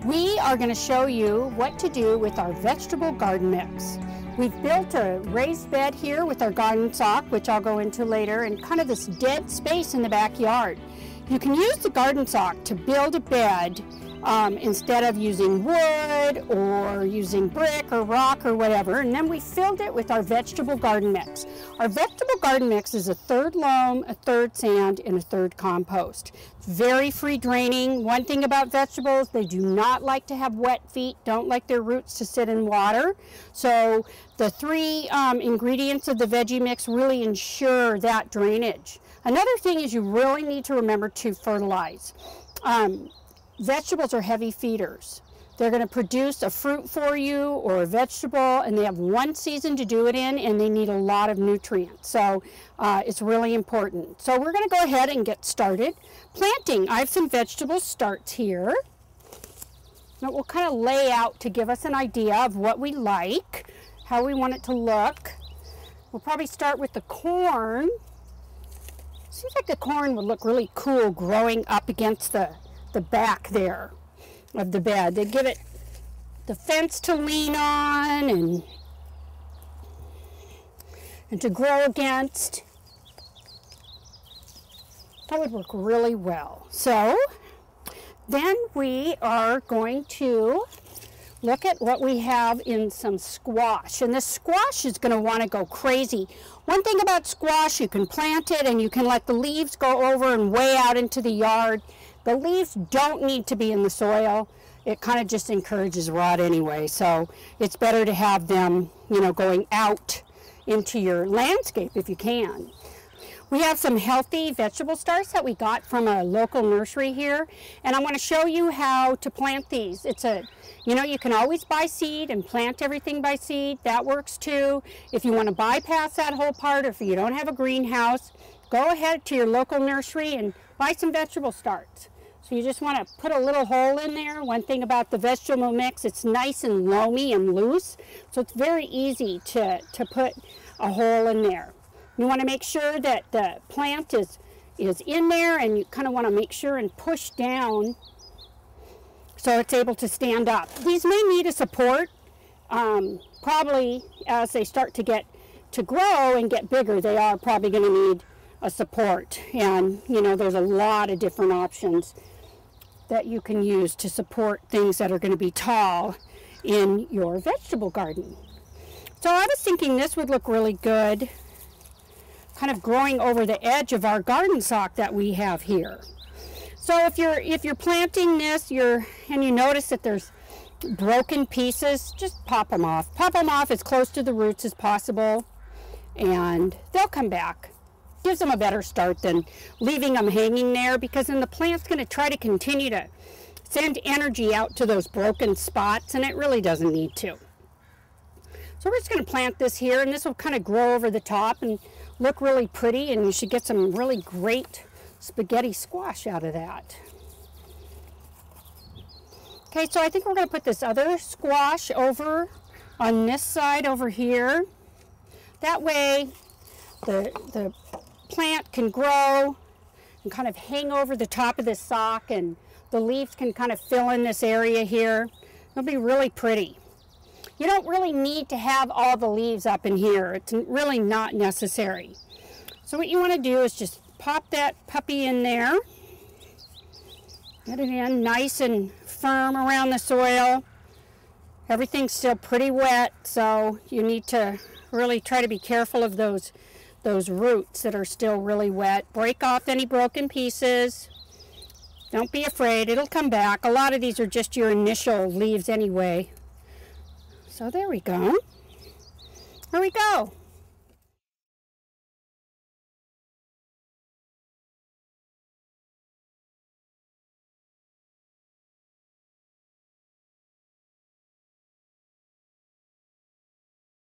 We are going to show you what to do with our vegetable garden mix. We've built a raised bed here with our garden sock, which I'll go into later, and kind of this dead space in the backyard. You can use the garden sock to build a bed instead of using wood or using brick or rock or whatever, and then we filled it with our vegetable garden mix. Our vegetable garden mix is a third loam, a third sand, and a third compost. It's very free draining. One thing about vegetables, they do not like to have wet feet, don't like their roots to sit in water. So the three ingredients of the veggie mix really ensure that drainage. Another thing is you really need to remember to fertilize. Vegetables are heavy feeders. They're going to produce a fruit for you or a vegetable, and they have one season to do it in, and they need a lot of nutrients. So it's really important. So we're going to go ahead and get started planting. I have some vegetable starts here that we'll kind of lay out to give us an idea of what we like, how we want it to look. We'll probably start with the corn. Seems like the corn would look really cool growing up against the back there of the bed. They give it the fence to lean on and to grow against. That would work really well. So then we are going to look at what we have in some squash, and this squash is going to want to go crazy. One thing about squash, you can plant it and you can let the leaves go over and way out into the yard. The leaves don't need to be in the soil. It kind of just encourages rot anyway, so it's better to have them, going out into your landscape if you can. We have some healthy vegetable starts that we got from a local nursery here, and I'm going to show you how to plant these. You can always buy seed and plant everything by seed. That works too. If you want to bypass that whole part, or if you don't have a greenhouse, go ahead to your local nursery and buy some vegetable starts. So you just want to put a little hole in there. One thing about the vegetable mix, it's nice and loamy and loose, so it's very easy to put a hole in there. You want to make sure that the plant is in there, and you kind of want to make sure and push down so it's able to stand up. These may need a support. Probably as they start to grow and get bigger, they are probably going to need a support. And there's a lot of different options that you can use to support things that are going to be tall in your vegetable garden. So I was thinking this would look really good, kind of growing over the edge of our garden sock that we have here. So if you're planting this, and you notice that there's broken pieces, just pop them off. Pop them off as close to the roots as possible, and they'll come back. Gives them a better start than leaving them hanging there, because then the plant's going to try to continue to send energy out to those broken spots, and it really doesn't need to. So we're just going to plant this here, and this will kind of grow over the top and look really pretty, and you should get some really great spaghetti squash out of that. Okay, so I think we're going to put this other squash over on this side over here. That way the plant can grow and kind of hang over the top of this sock, and the leaves can kind of fill in this area here. It'll be really pretty. You don't really need to have all the leaves up in here. It's really not necessary. So what you want to do is just pop that puppy in there. Get it in nice and firm around the soil. Everything's still pretty wet, so you need to really try to be careful of those roots that are still really wet. Break off any broken pieces. Don't be afraid, it'll come back. A lot of these are just your initial leaves anyway. So there we go. There we go.